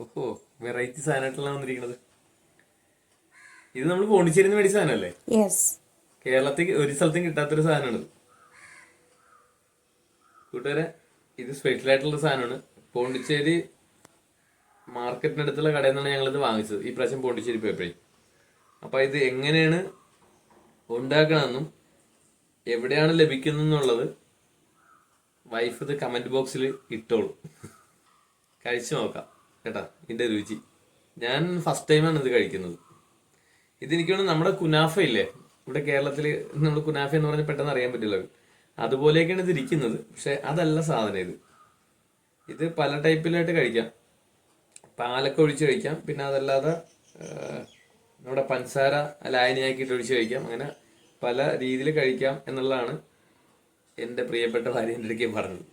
ഓഹോ, വെറൈറ്റി സാധനമായിട്ടല്ല വന്നിരിക്കുന്നത്. ഇത് നമ്മൾ പോണ്ടിച്ചേരിയിൽ നിന്ന് മേടിച്ച സാധനമല്ലേ? യെസ്. കേരളത്തിൽ ഒരു സ്ഥലത്തും കിട്ടാത്തൊരു സാധനമാണ് കൂട്ടുകാരെ. ഇത് സ്പെഷ്യൽ ആയിട്ടുള്ള സാധനമാണ്. പോണ്ടിച്ചേരി മാർക്കറ്റിനടുത്തുള്ള കടയിൽ നിന്നാണ് ഞങ്ങളിത് വാങ്ങിച്ചത് ഈ പ്രാവശ്യം പോണ്ടിച്ചേരി പോയപ്പോഴേ. അപ്പം ഇത് എങ്ങനെയാണ് ഉണ്ടാക്കണമെന്നും എവിടെയാണ് ലഭിക്കുന്നതെന്നുള്ളത് വൈഫ് ഇത് കമന്റ് ബോക്സിൽ ഇട്ടോളൂ. കഴിച്ചു നോക്കാം കേട്ടാ ഇതിന്റെ രുചി. ഞാൻ ഫസ്റ്റ് ടൈമാണ് ഇത് കഴിക്കുന്നത്. ഇതെനിക്ക് തോന്നുന്നു നമ്മുടെ കുനാഫ ഇല്ലേ, ഇവിടെ കേരളത്തിൽ നമ്മൾ കുനാഫ എന്ന് പറഞ്ഞാൽ പെട്ടെന്ന് അറിയാൻ പറ്റില്ല. അതുപോലെയൊക്കെയാണ് ഇത് ഇരിക്കുന്നത്. പക്ഷെ അതല്ല സാധനം. ഇത് പല ടൈപ്പിലായിട്ട് കഴിക്കാം. പാലൊക്കെ ഒഴിച്ച് കഴിക്കാം, പിന്നെ അതല്ലാതെ നമ്മുടെ പഞ്ചസാര ലായനിയാക്കിയിട്ട് ഒഴിച്ച് കഴിക്കാം. അങ്ങനെ പല രീതിയിൽ കഴിക്കാം എന്നുള്ളതാണ് എൻ്റെ പ്രിയപ്പെട്ട ഭാര്യ എൻ്റെ അടുക്കൽ പറഞ്ഞത്.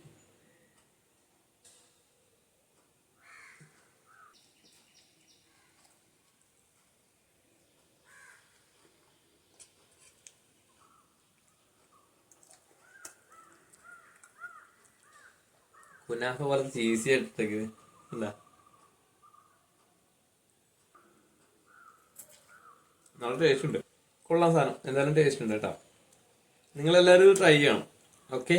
കുനാഫ പോലെ ചീസി എടുത്തേക്ക് എന്താ നല്ല ടേസ്റ്റ് ഉണ്ട്. കൊള്ളാം സാധനം, എന്തായാലും ടേസ്റ്റ് ഉണ്ട് കേട്ടോ. നിങ്ങളെല്ലാവരും ട്രൈ ചെയ്യണം. ഓക്കെ.